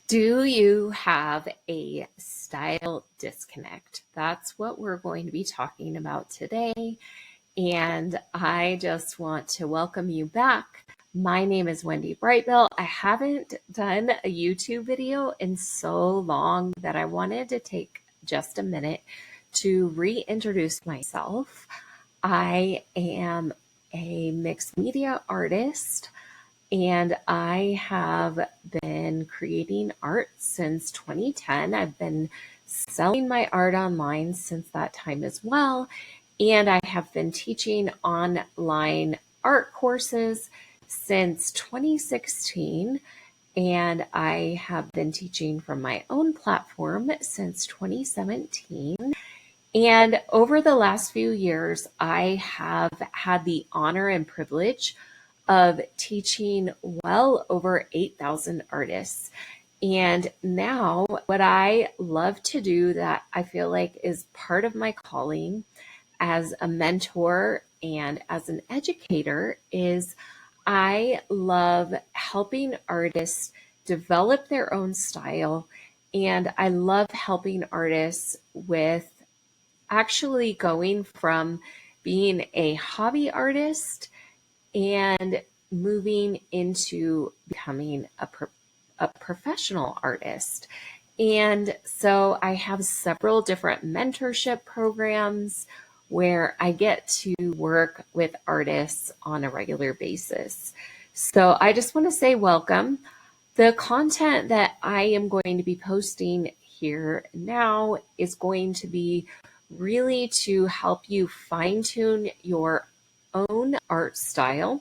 Do you have a style disconnect? That's what we're going to be talking about today. And I just want to welcome you back. My name is Wendy Brightbill. I haven't done a YouTube video in so long that I wanted to take just a minute to reintroduce myself. I am a mixed media artist, and I have been creating art since 2010. I've been selling my art online since that time as well. And I have been teaching online art courses since 2016. And I have been teaching from my own platform since 2017. And over the last few years, I have had the honor and privilege of teaching well over 8,000 artists. And now, what I love to do that I feel like is part of my calling as a mentor and as an educator is I love helping artists develop their own style. And I love helping artists with actually going from being a hobby artist and moving into becoming a professional artist. And so I have several different mentorship programs where I get to work with artists on a regular basis. So I just want to say welcome. The content that I am going to be posting here now is going to be really to help you fine-tune your own art style,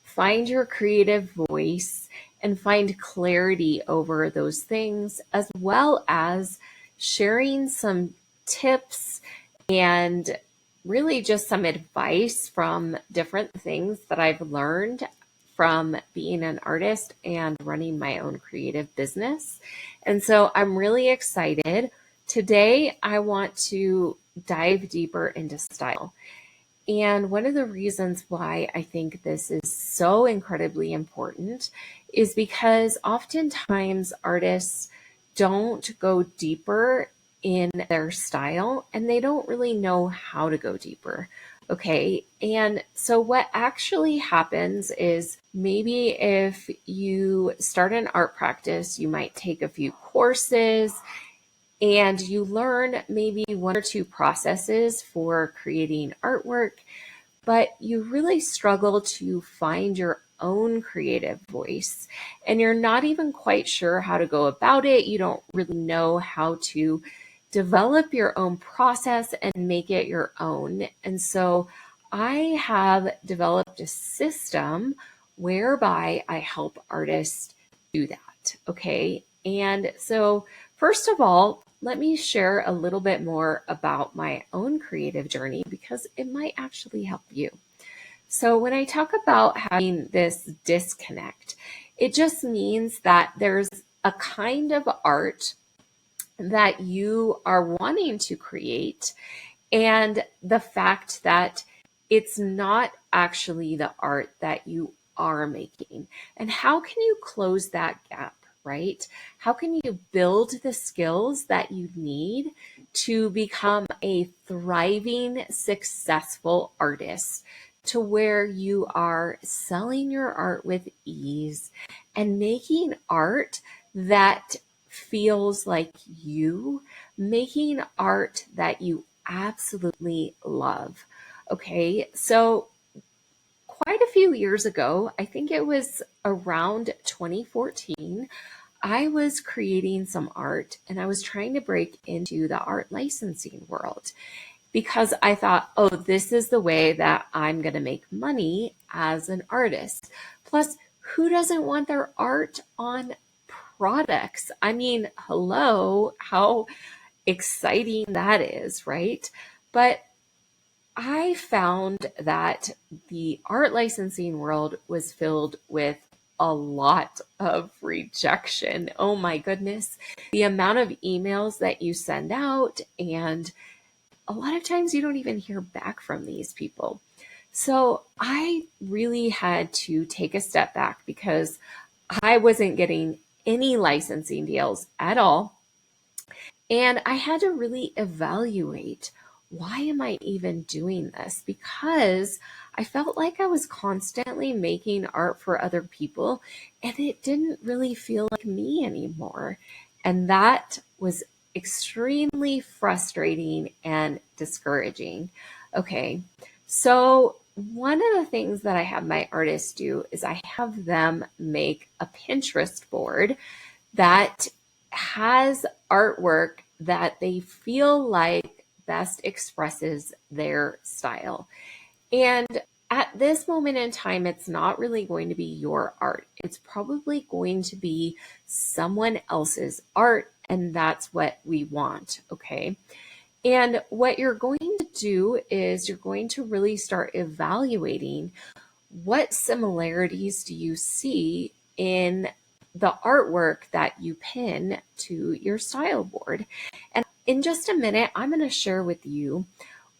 find your creative voice, and find clarity over those things, as well as sharing some tips and really just some advice from different things that I've learned from being an artist and running my own creative business. And so I'm really excited. Today, I want to dive deeper into style. And one of the reasons why I think this is so incredibly important is because oftentimes artists don't go deeper in their style and they don't really know how to go deeper. Okay. And so what actually happens is maybe if you start an art practice, you might take a few courses and you learn maybe one or two processes for creating artwork, but you really struggle to find your own creative voice and you're not even quite sure how to go about it. You don't really know how to develop your own process and make it your own. And so I have developed a system whereby I help artists do that. Okay. And so, first of all, let me share a little bit more about my own creative journey because it might actually help you. So when I talk about having this disconnect, it just means that there's a kind of art that you are wanting to create, and the fact that it's not actually the art that you are making. And how can you close that gap, right? How can you build the skills that you need to become a thriving, successful artist to where you are selling your art with ease and making art that feels like you, making art that you absolutely love. Okay, so quite a few years ago, I think it was around 2014, I was creating some art and I was trying to break into the art licensing world because I thought, oh, this is the way that I'm going to make money as an artist. Plus, who doesn't want their art on products? I mean, hello, how exciting that is, right? But I found that the art licensing world was filled with a lot of rejection. Oh my goodness. The amount of emails that you send out, and a lot of times you don't even hear back from these people. So I really had to take a step back because I wasn't getting any licensing deals at all. And I had to really evaluate, why am I even doing this? Because I felt like I was constantly making art for other people and it didn't really feel like me anymore. And that was extremely frustrating and discouraging. Okay, so one of the things that I have my artists do is I have them make a Pinterest board that has artwork that they feel like best expresses their style. And at this moment in time, it's not really going to be your art. It's probably going to be someone else's art, and that's what we want, okay? And what you're going to do is you're going to really start evaluating, what similarities do you see in the artwork that you pin to your style board? And in just a minute, I'm going to share with you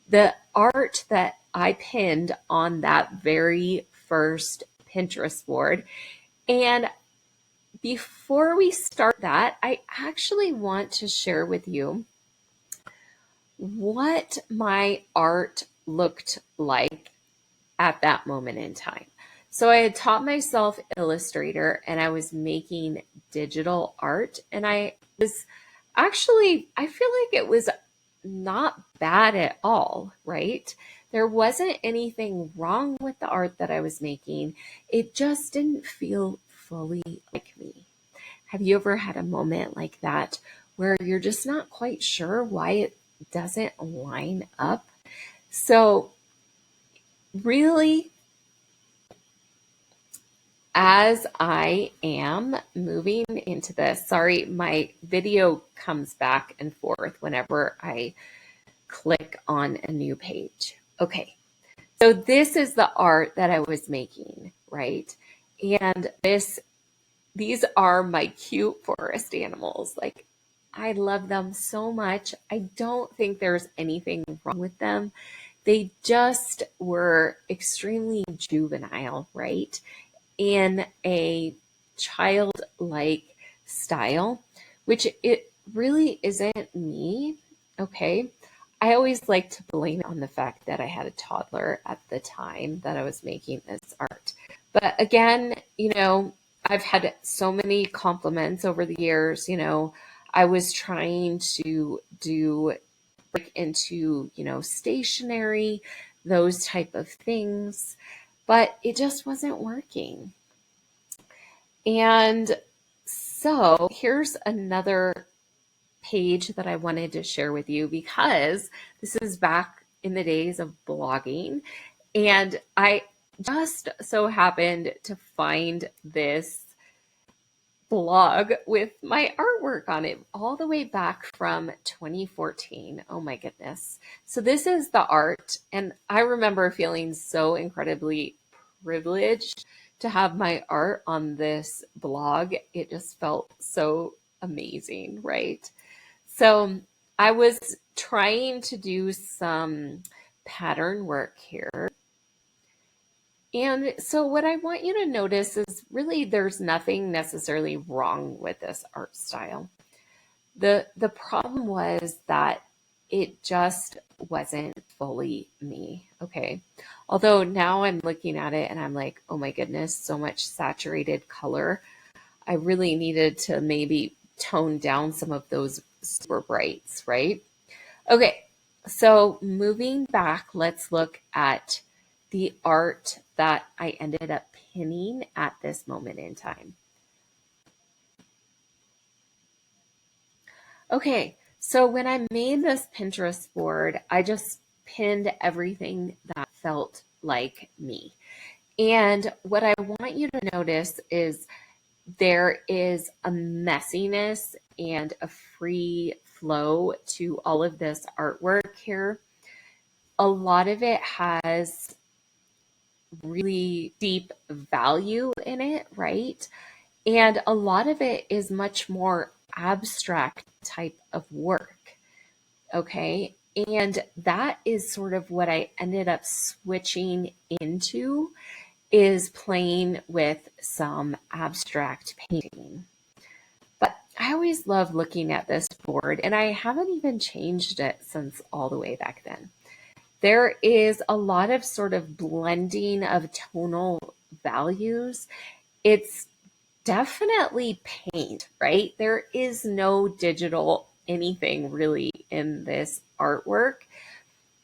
the art that I pinned on that very first Pinterest board. And before we start that, I actually want to share with you what my art looked like at that moment in time. So I had taught myself Illustrator and I was making digital art, and I was actually, I feel like it was not bad at all, right? There wasn't anything wrong with the art that I was making. It just didn't feel fully like me. Have you ever had a moment like that where you're just not quite sure why it doesn't line up? So really, as I am moving into this, sorry, my video comes back and forth whenever I click on a new page. Okay, so this is the art that I was making, right? And these are my cute forest animals. Like, I love them so much. I don't think there's anything wrong with them. They just were extremely juvenile, right? In a childlike style, which it really isn't me. Okay. I always like to blame it on the fact that I had a toddler at the time that I was making this art. But again, I've had so many compliments over the years. I was trying to break into, stationery, those type of things, but it just wasn't working. And so here's another page that I wanted to share with you, because this is back in the days of blogging. And I just so happened to find this blog with my artwork on it all the way back from 2014. Oh my goodness. So this is the art. And I remember feeling so incredibly privileged to have my art on this blog. It just felt so amazing, right? So I was trying to do some pattern work here. And so what I want you to notice is, really, there's nothing necessarily wrong with this art style. The problem was that it just wasn't fully me, okay? Although now I'm looking at it and I'm like, oh my goodness, so much saturated color. I really needed to maybe tone down some of those super brights, right? Okay, so moving back, let's look at the art that I ended up pinning at this moment in time. Okay, so when I made this Pinterest board, I just pinned everything that felt like me. And what I want you to notice is there is a messiness and a free flow to all of this artwork here. A lot of it has really deep value in it, right? And a lot of it is much more abstract type of work, okay? And that is sort of what I ended up switching into, is playing with some abstract painting. But I always love looking at this board, and I haven't even changed it since all the way back then. There is a lot of sort of blending of tonal values. It's definitely paint, right? There is no digital anything really in this artwork.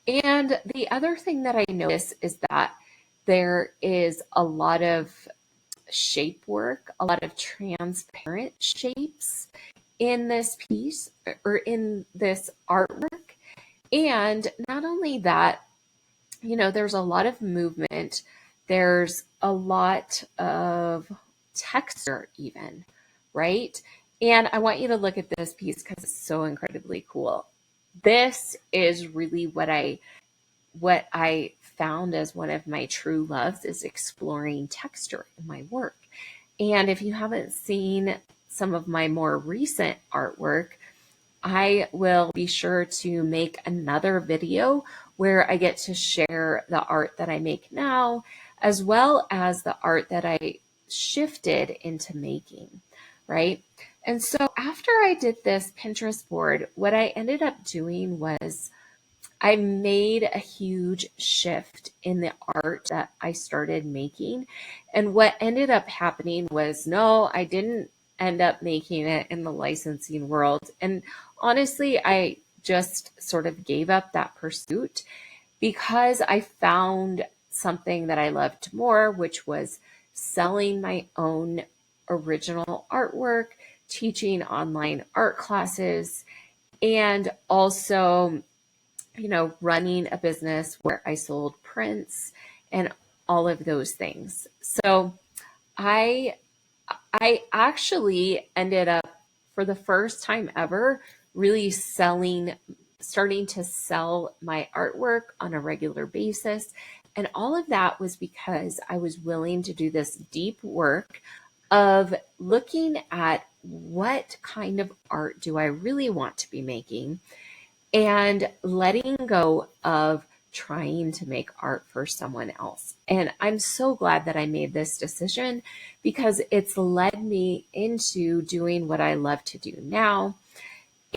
And the other thing that I notice is that there is a lot of shape work, a lot of transparent shapes in this piece or in this artwork. And not only that, there's a lot of movement, there's a lot of texture, even, right? And I want you to look at this piece because it's so incredibly cool. This is really what I found as one of my true loves, is exploring texture in my work. And if you haven't seen some of my more recent artwork, I will be sure to make another video where I get to share the art that I make now, as well as the art that I shifted into making, right? And so after I did this Pinterest board, what I ended up doing was I made a huge shift in the art that I started making. And what ended up happening was, no, I didn't end up making it in the licensing world. And honestly, I just sort of gave up that pursuit because I found something that I loved more, which was selling my own original artwork, teaching online art classes, and also running a business where I sold prints and all of those things. So I I actually ended up, for the first time ever, really starting to sell my artwork on a regular basis. And all of that was because I was willing to do this deep work of looking at what kind of art do I really want to be making, and letting go of trying to make art for someone else. And I'm so glad that I made this decision because it's led me into doing what I love to do now.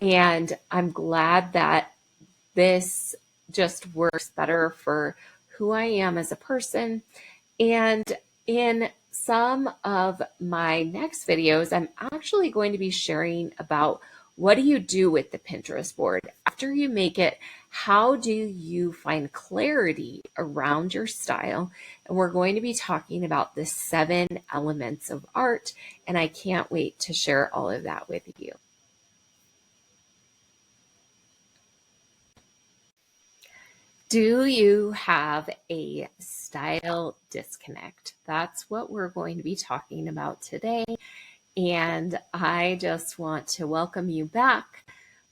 And I'm glad that this just works better for who I am as a person. And in some of my next videos, I'm actually going to be sharing about, what do you do with the Pinterest board after you make it? How do you find clarity around your style? And we're going to be talking about the 7 elements of art, and I can't wait to share all of that with you. Do you have a style disconnect? That's what we're going to be talking about today. And I just want to welcome you back.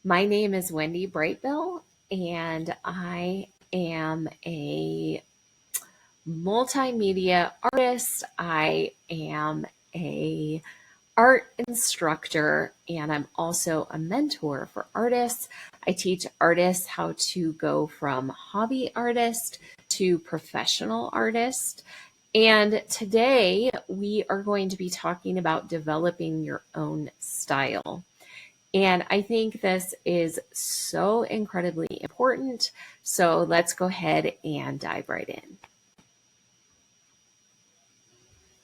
My name is Wendy Brightbill, and I am a multimedia artist. I am a art instructor, and I'm also a mentor for artists. I teach artists how to go from hobby artist to professional artist. And today we are going to be talking about developing your own style. And I think this is so incredibly important. So let's go ahead and dive right in.